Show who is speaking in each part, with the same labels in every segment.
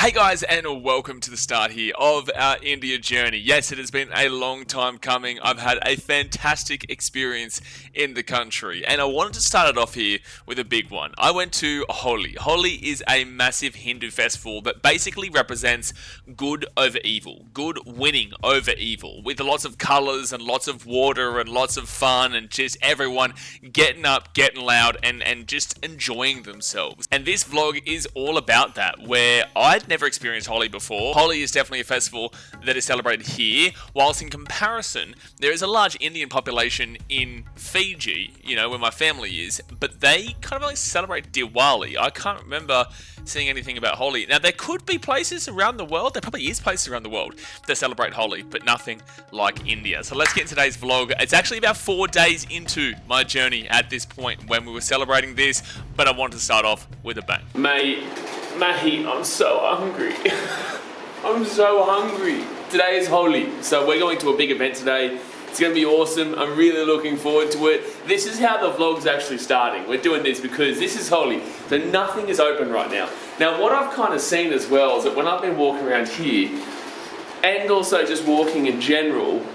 Speaker 1: Hey guys, and welcome to the start here of our India journey. Yes, it has been a long time coming. I've had a fantastic experience in the country, and I wanted to start it off here with a big one. I went to Holi. Holi is a massive Hindu festival that basically represents good over evil, good winning over evil, with lots of colors and lots of water and lots of fun and just everyone getting up, getting loud, and just enjoying themselves. And this vlog is all about that, where I'd never experienced Holi before. Holi is definitely a festival that is celebrated here, whilst in comparison, there is a large Indian population in Fiji, you know, where my family is, but they kind of like celebrate Diwali. I can't remember seeing anything about Holi. Now, there could be places around the world, there probably is places around the world that celebrate Holi, but nothing like India. So let's get into today's vlog. It's actually about 4 days into my journey at this point when we were celebrating this, but I wanted to start off with a bang. Mate, I'm so hungry. I'm so hungry. Today is Holi, so we're going to a big event today. It's going to be awesome. I'm really looking forward to it. This is how the vlog's actually starting. We're doing this because this is Holi, so nothing is open right now. Now, what I've kind of seen as well is that when I've been walking around here, and also just walking in general,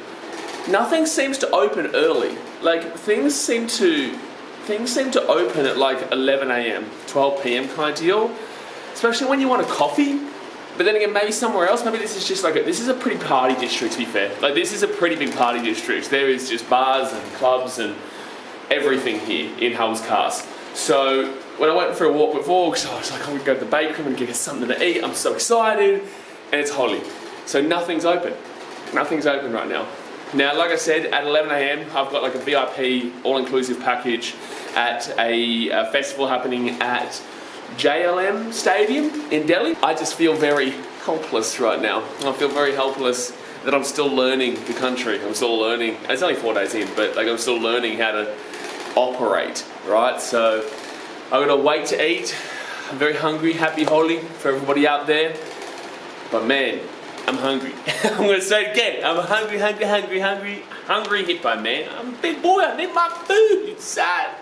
Speaker 1: nothing seems to open early. Like, things seem to open at like 11 a.m., 12 p.m. kind of deal. Especially when you want a coffee. But then again, maybe somewhere else, maybe this is just like this is a pretty party district, to be fair. Like, this is a pretty big party district. There is just bars and clubs and everything here in Hauz, Khas. So when I went for a walk before, because I was like, I'm gonna go to the bakery, I'm gonna get something to eat, I'm so excited, and it's Holi. So nothing's open. Nothing's open right now. Now, like I said, at 11 a.m, I've got like a VIP all-inclusive package at a festival happening at JLM Stadium in Delhi. I just feel very helpless right now. I feel very helpless that I'm still learning the country. I'm still learning. It's only 4 days in, but like I'm still learning how to operate, right? So I'm gonna wait to eat. I'm very hungry. Happy Holi for everybody out there. But man, I'm hungry. I'm gonna say it again. I'm hungry hippo, man. I'm a big boy. I need my food. It's sad.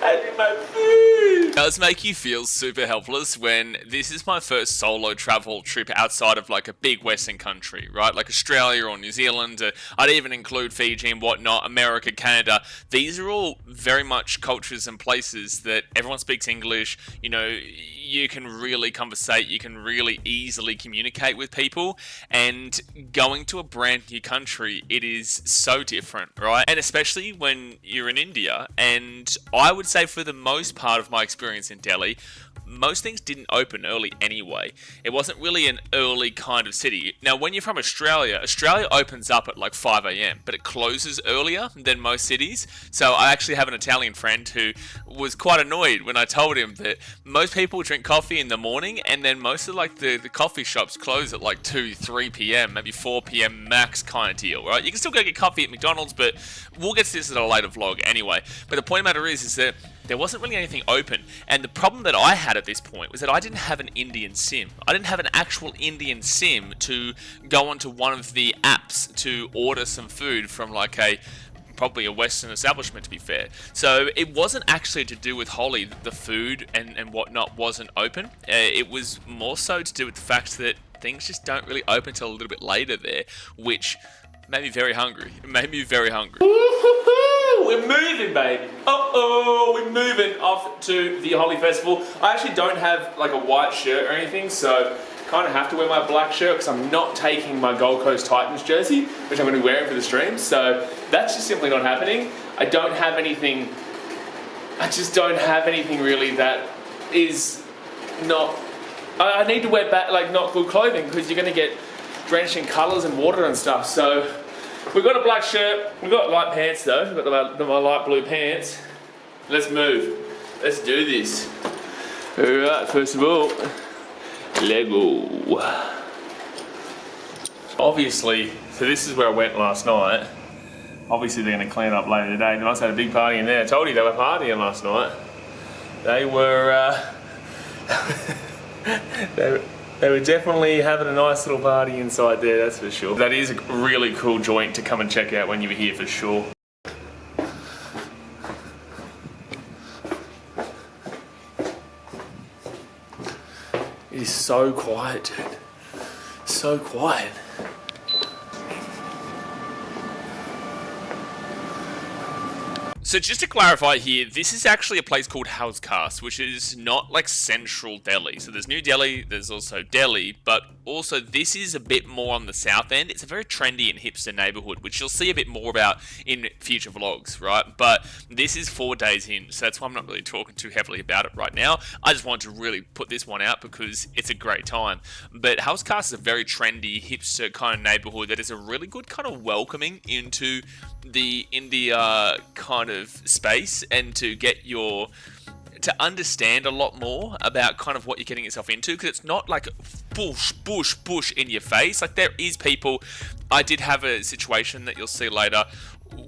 Speaker 1: I need my food. It does make you feel super helpless when this is my first solo travel trip outside of like a big Western country, right? Like Australia or New Zealand. I'd even include Fiji and whatnot, America, Canada. These are all very much cultures and places that everyone speaks English. You know, you can really conversate, you can really easily communicate with people, and going to a brand new country, it is so different, right? And especially when you're in India, and I would say for the most part of my experience in Delhi, most things didn't open early anyway. It wasn't really an early kind of city. Now, when you're from Australia, Australia opens up at like 5 a.m, but it closes earlier than most cities. So I actually have an Italian friend who was quite annoyed when I told him that most people drink coffee in the morning, and then most of like the coffee shops close at like 2, 3 p.m, maybe 4 p.m. max kind of deal, right? You can still go get coffee at McDonald's, but we'll get to this in a later vlog anyway. But the point of the matter is that there wasn't really anything open, and the problem that I had at this point was that I didn't have an Indian SIM. I didn't have an actual Indian SIM to go onto one of the apps to order some food from like probably a Western establishment, to be fair. So it wasn't actually to do with Holi, the food and whatnot wasn't open. It was more so to do with the fact that things just don't really open until a little bit later there, which made me very hungry. It made me very hungry. We're moving, baby. We're moving off to the Holi Festival. I actually don't have like a white shirt or anything, so kind of have to wear my black shirt because I'm not taking my Gold Coast Titans jersey, which I'm going to be wearing for the stream. So that's just simply not happening. I don't have anything. I just don't have anything really that is not. I need to wear like not good clothing because you're going to get drenched in colours and water and stuff. So we've got a black shirt, we've got light pants though, we've got my light blue pants. Let's move. Let's do this. Alright, first of all, Lego. Obviously, so this is where I went last night. Obviously they're going to clean up later today. They must have had a big party in there. I told you they were partying last night. They were, they were definitely having a nice little party inside there, that's for sure. That is a really cool joint to come and check out when you were here for sure. It is
Speaker 2: so quiet, dude. So quiet.
Speaker 1: So just to clarify here, this is actually a place called Hauz, Khas, which is not like central Delhi. So there's New Delhi, there's also Delhi, but also this is a bit more on the south end. It's a very trendy and hipster neighborhood, which you'll see a bit more about in future vlogs, right? But this is 4 days in, so that's why I'm not really talking too heavily about it right now. I just wanted to really put this one out because it's a great time. But Hauz, Khas is a very trendy, hipster kind of neighborhood that is a really good kind of welcoming into the India kind of space, and to understand a lot more about kind of what you're getting yourself into, because it's not like bush in your face. Like, there is people. I did have a situation that you'll see later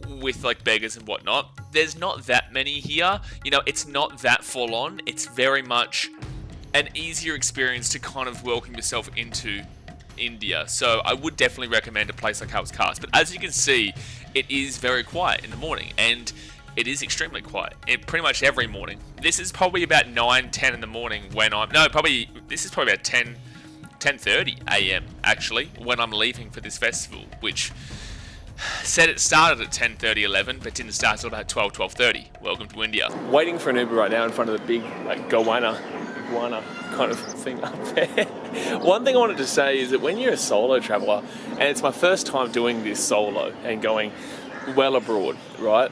Speaker 1: with like beggars and whatnot. There's not that many here, you know. It's not that full on. It's very much an easier experience to kind of welcome yourself into India. So I would definitely recommend a place like Hauz, Khas. But as you can see, it is very quiet in the morning, and it is extremely quiet pretty much every morning. This is probably about 9-10 in the morning when this is probably about 10:30 a.m. actually when I'm leaving for this festival, which said it started at 10:30, 11, but didn't start until about 12:30. Welcome to India.
Speaker 2: Waiting for an Uber right now in front of the big like iguana kind of thing up there. One thing I wanted to say is that when you're a solo traveller, and it's my first time doing this solo and going well abroad, right?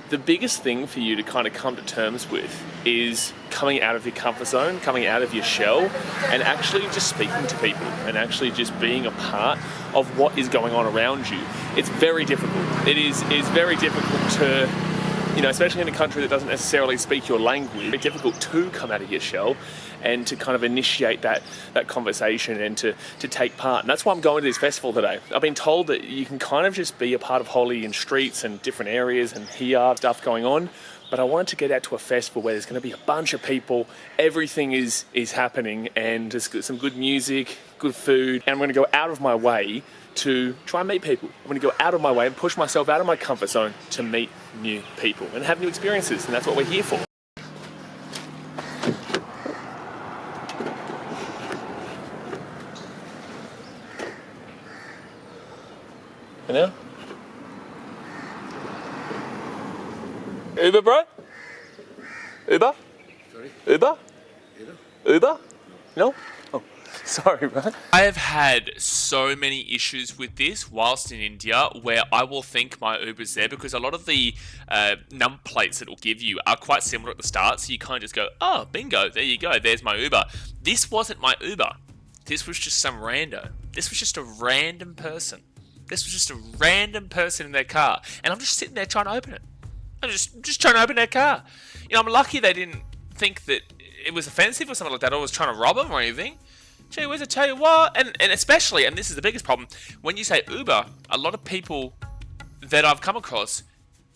Speaker 2: The biggest thing for you to kind of come to terms with is coming out of your comfort zone, coming out of your shell, and actually just speaking to people and actually just being a part of what is going on around you. It's very difficult. It is very difficult to, you know, especially in a country that doesn't necessarily speak your language, it's difficult to come out of your shell and to kind of initiate that conversation and to take part. And that's why I'm going to this festival today. I've been told that you can kind of just be a part of Holi in streets and different areas and hear stuff going on. But I wanted to get out to a festival where there's going to be a bunch of people, everything is happening, and there's some good music, good food, and I'm going to go out of my way to try and meet people. I'm going to go out of my way and push myself out of my comfort zone to meet new people and have new experiences, and that's what we're here for. You know? Uber, bro? Uber?
Speaker 3: Sorry?
Speaker 2: Uber?
Speaker 3: Uber?
Speaker 2: Uber? No? Oh, sorry, bro.
Speaker 1: I have had so many issues with this whilst in India where I will think my Uber's there, because a lot of the number plates that it will give you are quite similar at the start, so you kind of just go, oh, bingo, there you go, there's my Uber. This wasn't my Uber. This was just some rando. This was just a random person. This was just a random person in their car, and I'm just sitting there trying to open it. I'm just trying to open their car. You know, I'm lucky they didn't think that it was offensive or something like that, or was trying to rob them or anything. Gee whiz, I tell you what, and especially, and this is the biggest problem, when you say Uber, a lot of people that I've come across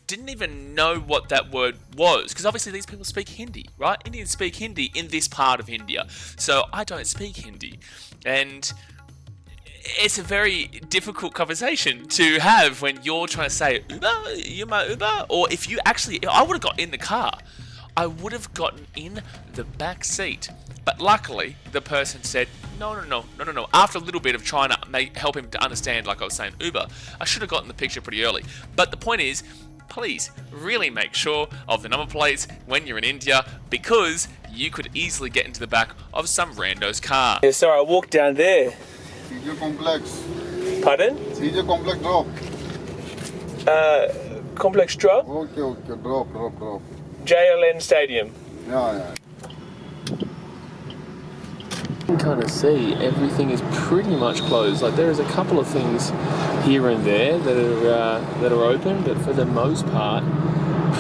Speaker 1: didn't even know what that word was, because obviously these people speak Hindi, right? Indians speak Hindi in this part of India, so I don't speak Hindi, and it's a very difficult conversation to have when you're trying to say, Uber, you're my Uber, or if I would have got in the car, I would have gotten in the back seat. But luckily, the person said, no. After a little bit of trying to help him to understand, like I was saying, Uber, I should have gotten the picture pretty early. But the point is, please really make sure of the number plates when you're in India, because you could easily get into the back of some rando's car.
Speaker 2: Yeah, sorry, I walked down there.
Speaker 3: CJ Complex.
Speaker 2: Pardon?
Speaker 3: CJ Complex drop.
Speaker 2: Complex drop?
Speaker 3: Okay, drop.
Speaker 2: JLN Stadium.
Speaker 3: Yeah.
Speaker 2: You can kind of see everything is pretty much closed. Like, there is a couple of things here and there that are open, but for the most part,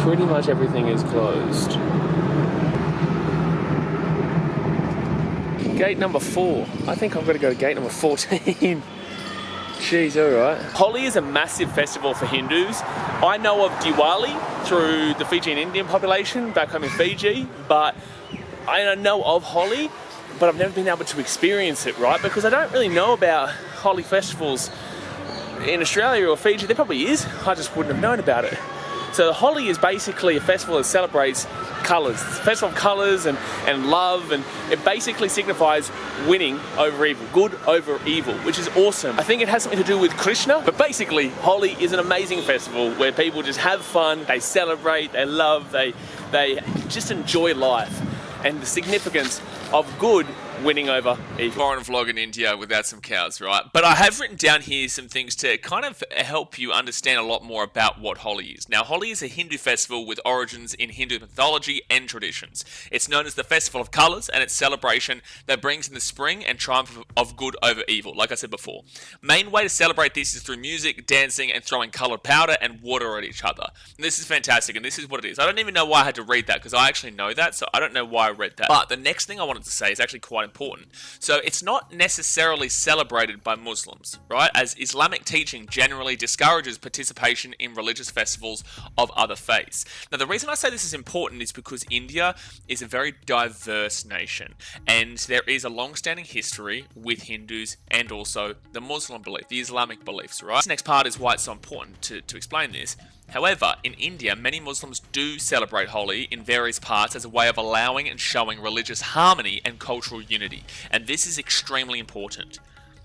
Speaker 2: pretty much everything is closed. Gate number 4. I think I've got to go to gate number 14. Jeez, alright. Holi is a massive festival for Hindus. I know of Diwali through the Fijian Indian population back home in Fiji, but I know of Holi, but I've never been able to experience it, right? Because I don't really know about Holi festivals in Australia or Fiji. There probably is, I just wouldn't have known about it. So Holi is basically a festival that celebrates colours. It's a festival of colours and love, and it basically signifies winning over evil, good over evil, which is awesome. I think it has something to do with Krishna, but basically Holi is an amazing festival where people just have fun, they celebrate, they love, they just enjoy life, and the significance of good winning over evil.
Speaker 1: Foreign vlog in India without some cows, right? But I have written down here some things to kind of help you understand a lot more about what Holi is. Now, Holi is a Hindu festival with origins in Hindu mythology and traditions. It's known as the Festival of Colours, and it's celebration that brings in the spring and triumph of good over evil, like I said before. Main way to celebrate this is through music, dancing, and throwing coloured powder and water at each other. And this is fantastic, and this is what it is. I don't even know why I had to read that, because I actually know that, so I don't know why I read that. But the next thing I wanted to say is actually quite important. So it's not necessarily celebrated by Muslims, right? As Islamic teaching generally discourages participation in religious festivals of other faiths. Now, the reason I say this is important is because India is a very diverse nation, and there is a long-standing history with Hindus and also the Muslim belief, the Islamic beliefs, right? This next part is why it's so important to explain this. However, in India, many Muslims do celebrate Holi in various parts as a way of allowing and showing religious harmony and cultural unity. And this is extremely important.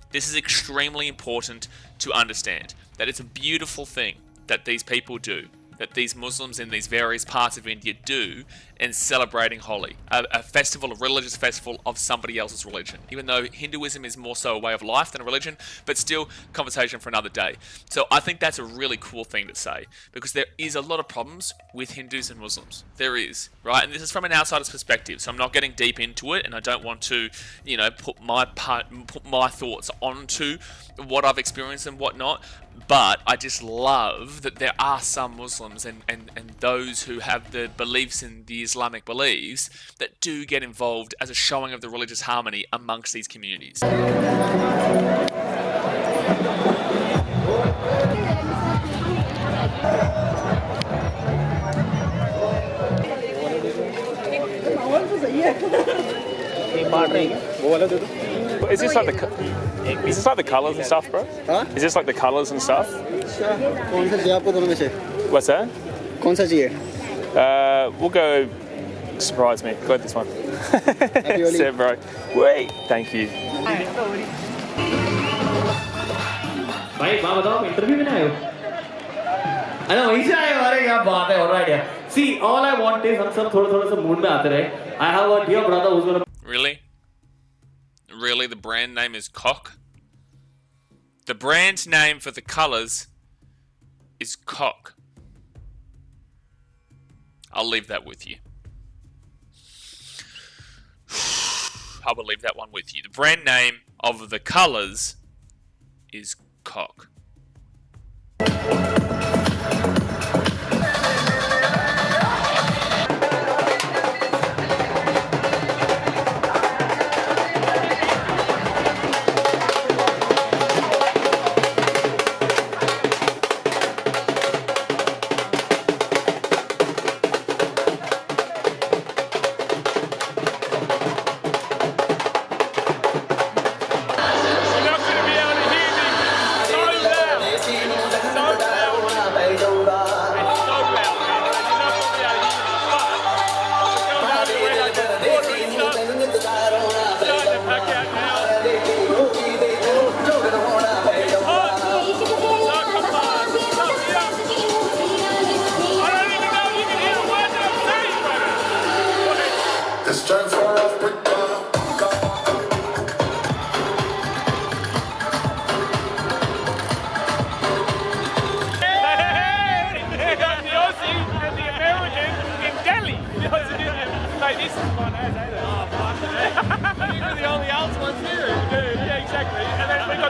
Speaker 1: This is extremely important to understand, that it's a beautiful thing that these people do, that these Muslims in these various parts of India do in celebrating Holi, a festival, a religious festival of somebody else's religion. Even though Hinduism is more so a way of life than a religion, but still conversation for another day. So I think that's a really cool thing to say, because there is a lot of problems with Hindus and Muslims. There is, right? And this is from an outsider's perspective, so I'm not getting deep into it, and I don't want to, you know, put my thoughts onto what I've experienced and whatnot. But I just love that there are some Muslims and those who have the beliefs in the Islamic beliefs that do get involved as a showing of the religious harmony amongst these communities.
Speaker 2: Is this like the colours and stuff, bro?
Speaker 4: Huh?
Speaker 2: Is this like the colours and stuff?
Speaker 4: कौन सा चाहिए आपको दोनों में से?
Speaker 2: What's that?
Speaker 4: कौन सा चाहिए?
Speaker 2: We'll go surprise me. Go with this one.
Speaker 4: Holi.
Speaker 2: Said, bro. Wait. Thank you.
Speaker 5: भाई बात बताओ इंटरव्यू में आए हो? अरे वहीं से आए हो? अरे क्या बात है, alright yeah. See, all I want is हम सब थोड़ा सा मूड में आते रहे. I have a dear brother who's gonna.
Speaker 1: Really? Really? The brand name is Cock? The brand name for the colours is Cock. I'll leave that with you. I will leave that one with you. The brand name of the colours is Cock.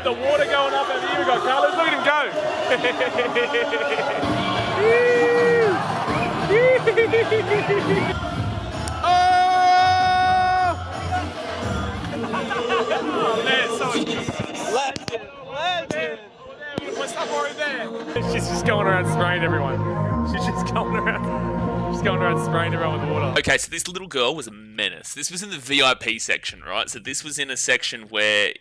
Speaker 2: The water going up over here. We got colours. Look at him go. Oh man, so legend. What's up over there? She's just going around spraying everyone. She's just going around spraying everyone with water.
Speaker 1: Okay, so this little girl was a menace. This was in the VIP section, right? So this was in a section where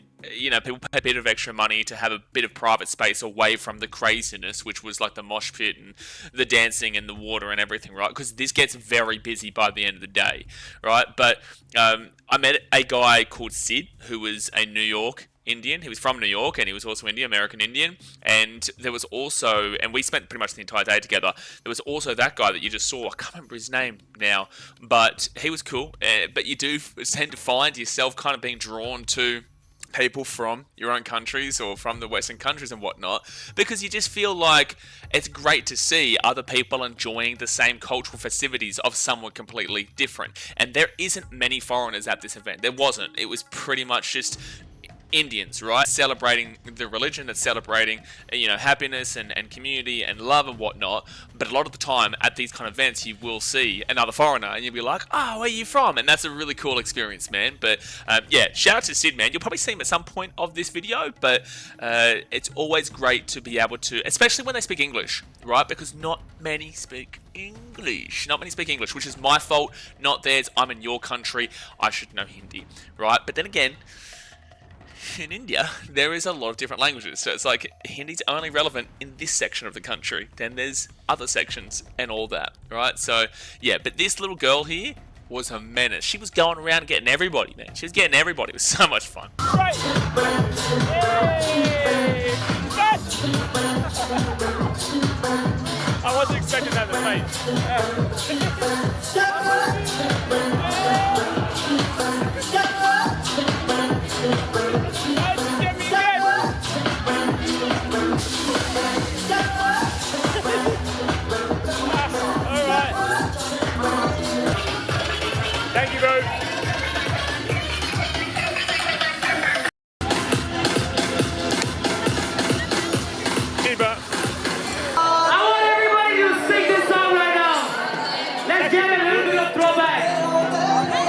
Speaker 1: people pay a bit of extra money to have a bit of private space away from the craziness, which was like the mosh pit and the dancing and the water and everything, right? Because this gets very busy by the end of the day, right? But I met a guy called Sid, who was a New York Indian. He was from New York, and he was also American Indian. And there was also, and we spent pretty much the entire day together. There was also that guy that you just saw. I can't remember his name now, but he was cool. But you do tend to find yourself kind of being drawn to people from your own countries or from the Western countries and whatnot, because you just feel like it's great to see other people enjoying the same cultural festivities of someone completely different. And there isn't many foreigners at this event. There wasn't. It was pretty much just Indians, right? Celebrating the religion, that's celebrating, happiness and community and love and whatnot. But a lot of the time at these kind of events, you will see another foreigner and you'll be like, oh, where are you from? And that's a really cool experience, man. But yeah, shout out to Sid, man. You'll probably see him at some point of this video, but it's always great to be able to, especially when they speak English, right? Because not many speak English. Not many speak English, which is my fault, not theirs. I'm in your country. I should know Hindi, right? But then again, in India, there is a lot of different languages, so it's like Hindi's only relevant in this section of the country. Then there's other sections and all that, right? So yeah, but this little girl here was a menace. She was going around getting everybody, man. She was getting everybody. It was so much fun.
Speaker 2: Right. I wasn't expecting that in Thank you, bro. Keep up.
Speaker 5: I want everybody to sing this song right now. Let's get a little bit of throwback.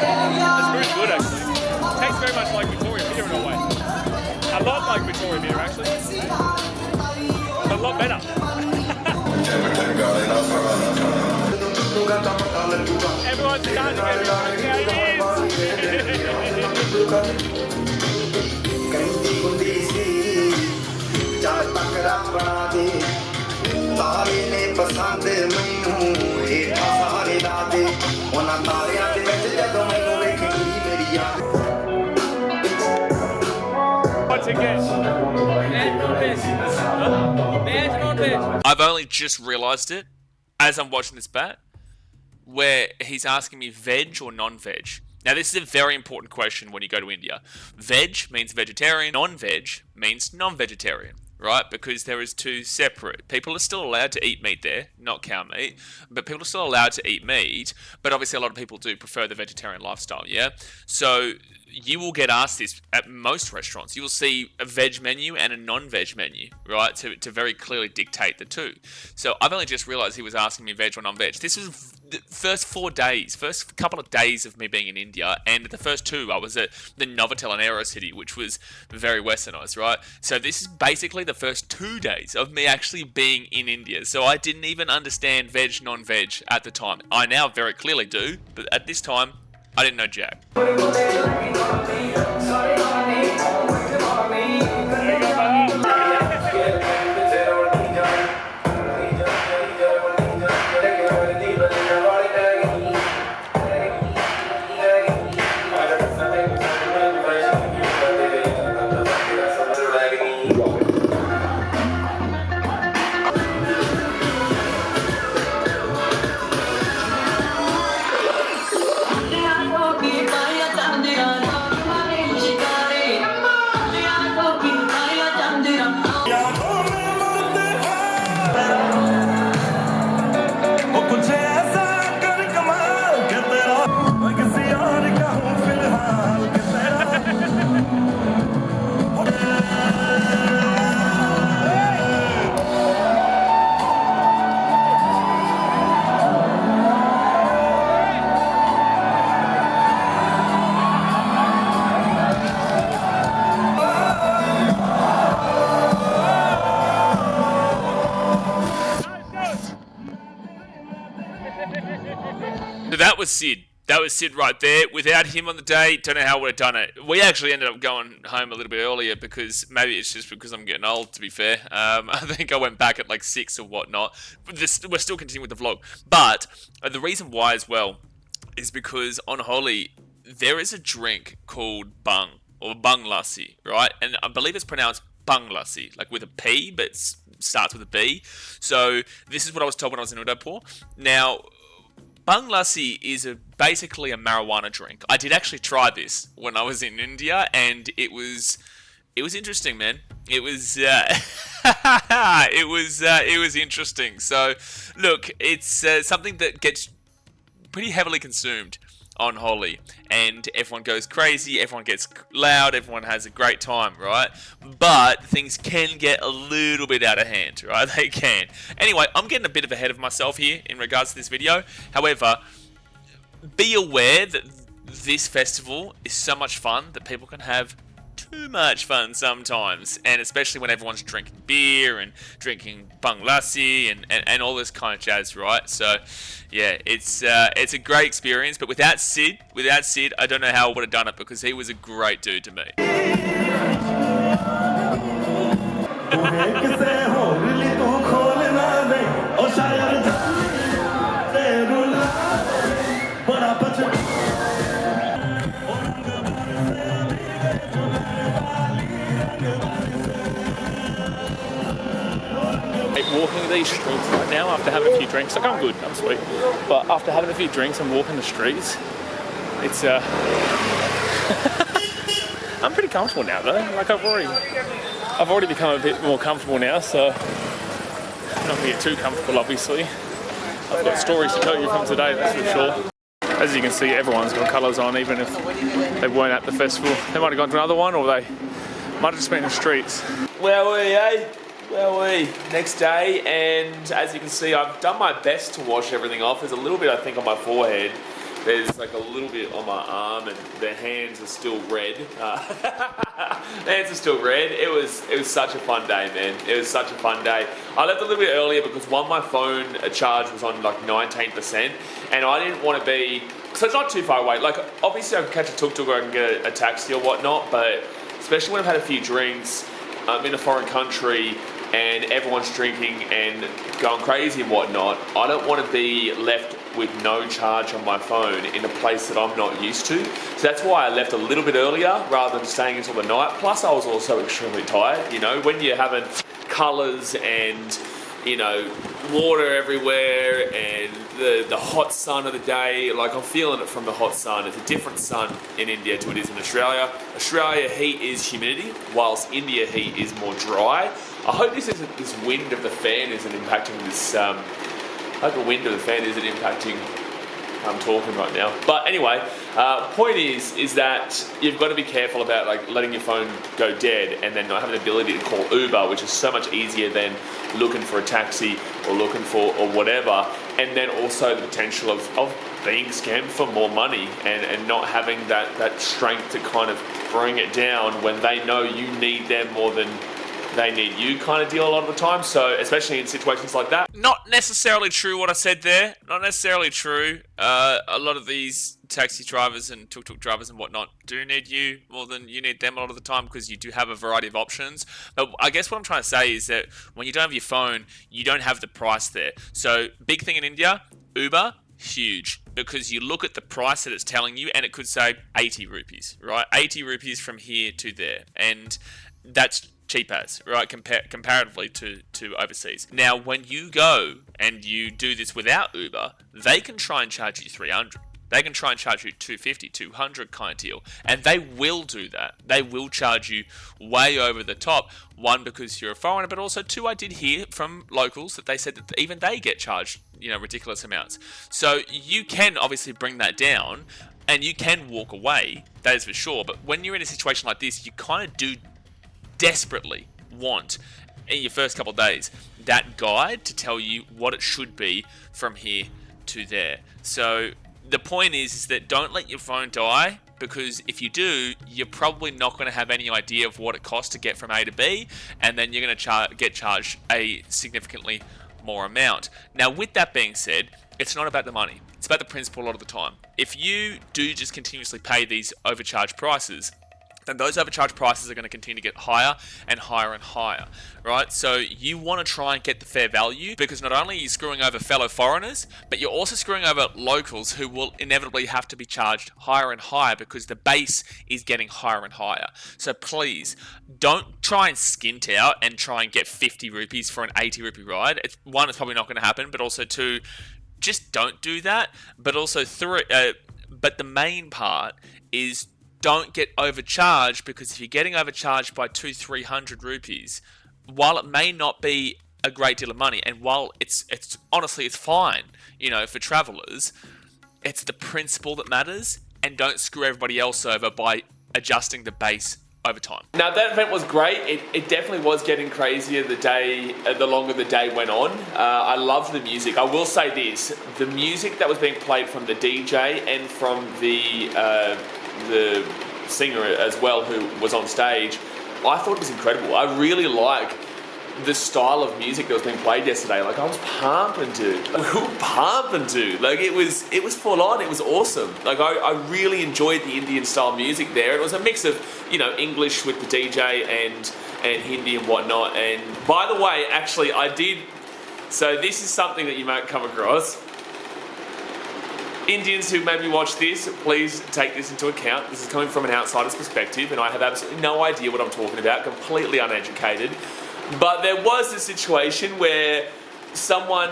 Speaker 2: That's very good, actually. Tastes very much like Victoria beer in a way. A lot like Victoria beer, actually. A lot better. Everyone's dancing, everyone. Yeah, it Once again.
Speaker 1: I've only just realised it as I'm watching this bat, where he's asking me veg or non-veg. Now, this is a very important question when you go to India. Veg means vegetarian, non-veg means non-vegetarian, right? Because there is two separate. People are still allowed to eat meat there, not cow meat, but people are still allowed to eat meat, but obviously a lot of people do prefer the vegetarian lifestyle, yeah? So you will get asked this at most restaurants. You will see a veg menu and a non-veg menu, right? To very clearly dictate the two. So I've only just realised he was asking me veg or non-veg. This was the first first couple of days of me being in India, and the first two I was at the Novotel in Aerocity, which was very westernised, right? So this is basically the first 2 days of me actually being in India. So I didn't even understand veg, non-veg at the time. I now very clearly do, but at this time, I didn't know jack. So that was Sid. That was Sid right there. Without him on the day, don't know how I would have done it. We actually ended up going home a little bit earlier because maybe it's just because I'm getting old, to be fair. I think I went back at like 6 or whatnot. We're still continuing with the vlog. But the reason why as well is because on Holi, there is a drink called bung, or bung lassi, right? And I believe it's pronounced bung lassi, like with a P, but it starts with a B. So this is what I was told when I was in Udaipur. Now, bung lassi is basically a marijuana drink. I did actually try this when I was in India, and it was interesting, man. It was it was interesting. So, look, it's something that gets pretty heavily consumed on Holi, and everyone goes crazy, everyone gets loud, everyone has a great time, right? But things can get a little bit out of hand, right? They can. Anyway, I'm getting a bit of ahead of myself here in regards to this video. However, be aware that this festival is so much fun that people can have too much fun sometimes, and especially when everyone's drinking beer and drinking bung lassi and all this kind of jazz, right? So yeah, it's a great experience, but without Sid, I don't know how I would have done it, because he was a great dude to me.
Speaker 2: Walking these streets right now after having a few drinks. Like, I'm good, I'm sweet, but after having a few drinks and walking the streets, it's I'm pretty comfortable now though. Like, I've already become a bit more comfortable now, so I'm not gonna get too comfortable, obviously. I've got stories to tell you from today, that's for sure. As you can see, everyone's got colours on, even if they weren't at the festival. They might have gone to another one, or they might have just been in the streets.
Speaker 1: Well, next day, and as you can see, I've done my best to wash everything off. There's a little bit, I think, on my forehead. There's like a little bit on my arm, and the hands are still red. The hands are still red. It was such a fun day, man. It was such a fun day. I left a little bit earlier because my phone charge was on like 19%, and I didn't want to be, so it's not too far away. Like, obviously I can catch a tuk-tuk or I can get a taxi or whatnot, but especially when I've had a few drinks, I'm in a foreign country and everyone's drinking and going crazy and whatnot, I don't want to be left with no charge on my phone in a place that I'm not used to. So that's why I left a little bit earlier rather than staying until the night. Plus I was also extremely tired. You know, when you're having colours and, you know, water everywhere and the hot sun of the day, like, I'm feeling it from the hot sun. It's a different sun in India to it is in Australia. Australia heat is humidity, whilst India heat is more dry. I hope this wind of the fan isn't impacting this. I hope the wind of the fan isn't impacting. I'm talking right now. But anyway, point is that you've got to be careful about like letting your phone go dead and then not having the ability to call Uber, which is so much easier than looking for a taxi or looking for or whatever. And then also the potential of being scammed for more money and not having that strength to kind of bring it down when they know you need them more than they need you kind of deal a lot of the time. So especially in situations like that. Not necessarily true what I said there. Not necessarily true. A lot of these taxi drivers and tuk-tuk drivers and whatnot do need you more than you need them a lot of the time, because you do have a variety of options. But I guess what I'm trying to say is that when you don't have your phone, you don't have the price there. So big thing in India, Uber, huge, because you look at the price that it's telling you and it could say 80 rupees, right? 80 rupees from here to there. And that's cheap as, right, comparatively to overseas. Now, when you go and you do this without Uber, they can try and charge you 300. They can try and charge you 250, 200 kind of deal. And they will do that. They will charge you way over the top. One, because you're a foreigner, but also two, I did hear from locals that they said that even they get charged, you know, ridiculous amounts. So you can obviously bring that down and you can walk away, that is for sure. But when you're in a situation like this, you kind of do desperately want, in your first couple of days, that guide to tell you what it should be from here to there. So the point is that don't let your phone die, because if you do, you're probably not going to have any idea of what it costs to get from A to B, and then you're going to get charged a significantly more amount. Now, with that being said, it's not about the money. It's about the principle a lot of the time. If you do just continuously pay these overcharged prices, then those overcharged prices are going to continue to get higher and higher and higher, right? So you want to try and get the fair value, because not only are you screwing over fellow foreigners, but you're also screwing over locals who will inevitably have to be charged higher and higher because the base is getting higher and higher. So please, don't try and skint out and try and get 50 rupees for an 80 rupee ride. One, it's probably not going to happen, but also two, just don't do that. But also but the main part is don't get overcharged, because if you're getting overcharged by 200-300 rupees, while it may not be a great deal of money, and while it's honestly it's fine, you know, for travelers, it's the principle that matters, and don't screw everybody else over by adjusting the base over time.
Speaker 2: Now that event was great. It definitely was getting crazier the longer the day went on. I loved the music. I will say this: the music that was being played from the DJ and from the singer as well, who was on stage, I thought it was incredible. I really like the style of music that was being played yesterday. Like, I was pumping, dude. We were pumping, dude. Like, it was full on. It was awesome. Like, I really enjoyed the Indian style music there. It was a mix of, you know, English with the DJ and Hindi and whatnot. And by the way, actually, so this is something that you might come across. Indians who maybe watch this, please take this into account. This is coming from an outsider's perspective, and I have absolutely no idea what I'm talking about, completely uneducated. But there was a situation where someone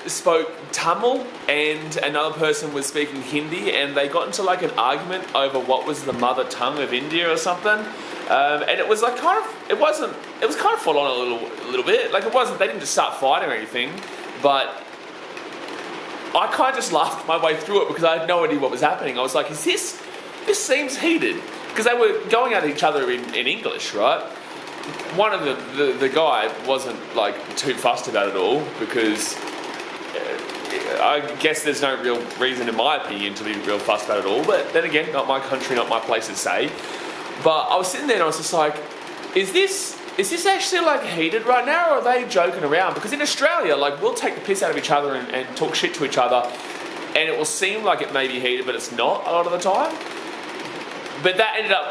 Speaker 2: spoke Tamil and another person was speaking Hindi, and they got into like an argument over what was the mother tongue of India or something. And it was like it was kind of full on a little bit. Like, they didn't just start fighting or anything, but I kind of just laughed my way through it because I had no idea what was happening. I was like, this seems heated. Because they were going at each other in English, right? One of the guy wasn't like too fussed about it all, because I guess there's no real reason, in my opinion, to be real fussed about it all. But then again, not my country, not my place to say. But I was sitting there and I was just like, is this actually like heated right now, or are they joking around? Because in Australia, like, we'll take the piss out of each other and talk shit to each other, and it will seem like it may be heated, but it's not a lot of the time. But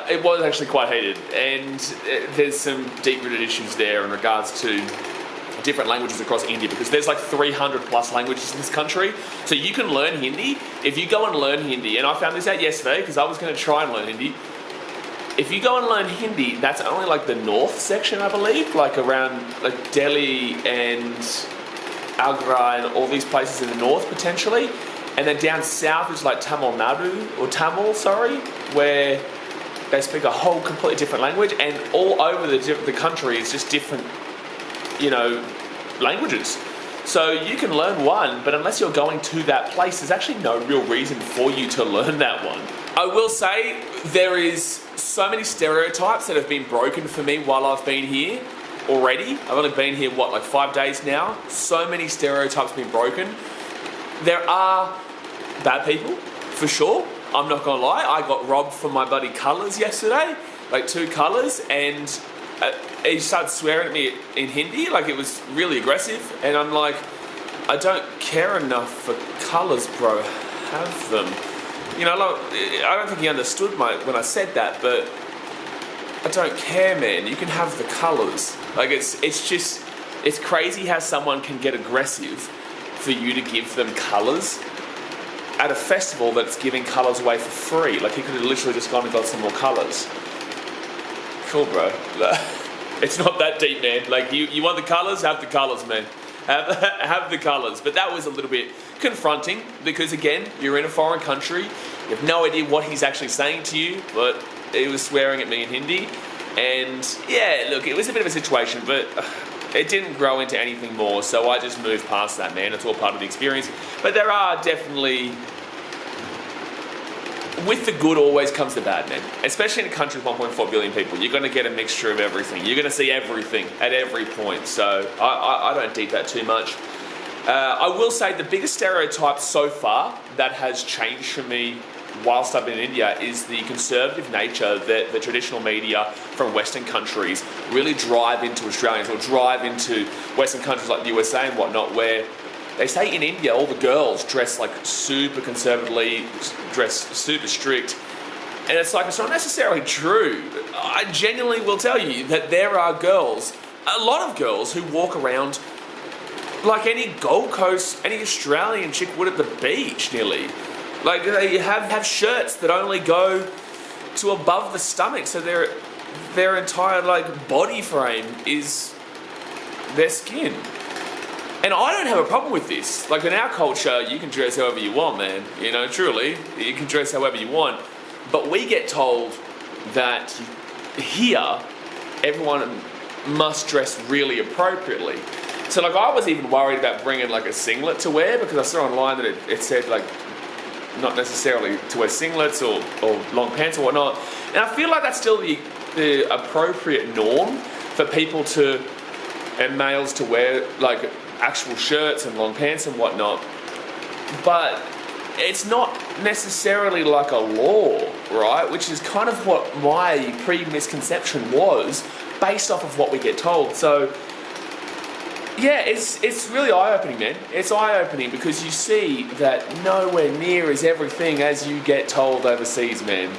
Speaker 2: it was actually quite heated, and there's some deep-rooted issues there in regards to different languages across India, because there's like 300 plus languages in this country. So you can learn Hindi. If you go and learn Hindi, and I found this out yesterday because I was going to try and learn Hindi. If you go and learn Hindi, that's only like the north section, I believe, like around like Delhi and Agra and all these places in the north potentially. And then down south is like Tamil, where they speak a whole completely different language, and all over the country is just different, you know, languages. So you can learn one, but unless you're going to that place, there's actually no real reason for you to learn that one. I will say there is so many stereotypes that have been broken for me while I've been here already. I've only been here, like 5 days now. So many stereotypes have been broken. There are bad people, for sure. I'm not gonna lie. I got robbed from my bloody colours yesterday, like 2 colours, and he started swearing at me in Hindi, like it was really aggressive, and I'm like, I don't care enough for colours, bro. Have them. You know, like, I don't think he understood when I said that, but I don't care, man. You can have the colours. Like, it's crazy how someone can get aggressive for you to give them colours at a festival that's giving colours away for free. Like, he could have literally just gone and got some more colours. Cool, bro. It's not that deep, man. Like, you want the colours? Have the colours, man. Have the colours. But that was a little bit confronting, because again, you're in a foreign country, you have no idea what he's actually saying to you, but he was swearing at me in Hindi, and yeah, look, it was a bit of a situation, but it didn't grow into anything more, so I just moved past that, man. It's all part of the experience. But there are definitely, with the good always comes the bad, man. Especially in a country with 1.4 billion people, you're going to get a mixture of everything. You're going to see everything at every point, so I don't deep that too much. I will say the biggest stereotype so far that has changed for me whilst I've been in India is the conservative nature that the traditional media from Western countries really drive into Australians, or drive into Western countries like the USA and whatnot, where they say in India all the girls dress like super conservatively, dress super strict, and it's like, it's not necessarily true. I genuinely will tell you that there are girls, a lot of girls, who walk around like any Gold Coast, any Australian chick would at the beach nearly. Like they have shirts that only go to above the stomach, so their entire like body frame is their skin. And I don't have a problem with this. Like in our culture, you can dress however you want, man. You know, truly, you can dress however you want. But we get told that here, everyone must dress really appropriately. So like I was even worried about bringing like a singlet to wear, because I saw online that it said like not necessarily to wear singlets or long pants or whatnot. And I feel like that's still the appropriate norm for people to, and males to wear like actual shirts and long pants and whatnot. But it's not necessarily like a law, right? Which is kind of what my pre-misconception was based off of what we get told. So yeah, it's really eye-opening, man. It's eye-opening because you see that nowhere near is everything as you get told overseas, man.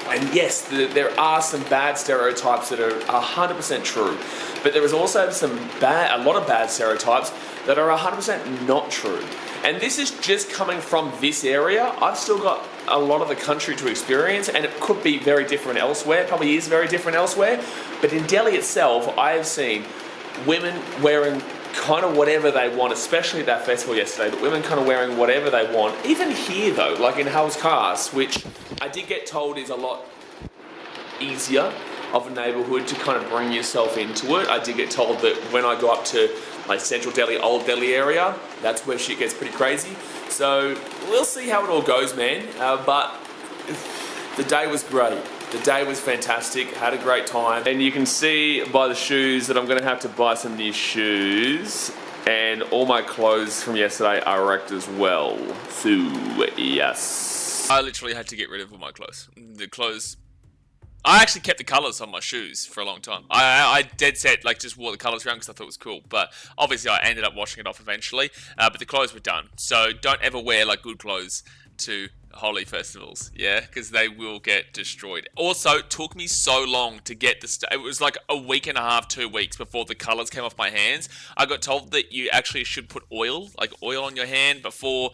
Speaker 2: And yes, there are some bad stereotypes that are 100% true, but there is also a lot of bad stereotypes that are 100% not true. And this is just coming from this area. I've still got a lot of the country to experience, and it could be very different elsewhere. It probably is very different elsewhere. But in Delhi itself, I have seen women wearing kind of whatever they want, especially at that festival yesterday, but women kind of wearing whatever they want. Even here though, like in Hauz, Khas, which I did get told is a lot easier of a neighbourhood to kind of bring yourself into it. I did get told that when I go up to like central Delhi, old Delhi area, that's where shit gets pretty crazy. So we'll see how it all goes, man. But the day was great. The day was fantastic, had a great time. And you can see by the shoes that I'm gonna have to buy some new shoes. And all my clothes from yesterday are wrecked as well. So, yes.
Speaker 1: I literally had to get rid of all my clothes. The clothes... I actually kept the colours on my shoes for a long time. I dead set, like, just wore the colours around because I thought it was cool. But obviously I ended up washing it off eventually. But the clothes were done. So don't ever wear, like, good clothes to HOLI festivals, yeah, because they will get destroyed. Also, it took me so long to get it was like a week and a half, 2 weeks before the colors came off my hands. I got told that you actually should put oil on your hand before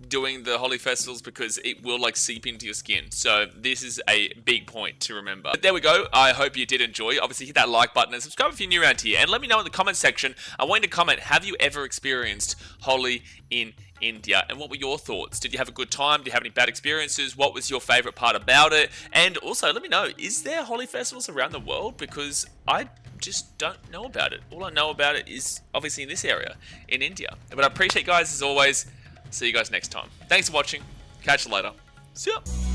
Speaker 1: doing the HOLI festivals because it will like seep into your skin. So this is a big point to remember. But there we go. I hope you did enjoy. Obviously hit that like button and subscribe if you're new around here, and let me know in the comment section. I want you to comment, have you ever experienced HOLI in India, and what were your thoughts? Did you have a good time? Did you have any bad experiences? What was your favorite part about it? And also let me know, is there HOLI festivals around the world? Because I just don't know about it. All I know about it is obviously in this area in India. But I appreciate you guys as always. See you guys next time. Thanks for watching. Catch you later. See ya.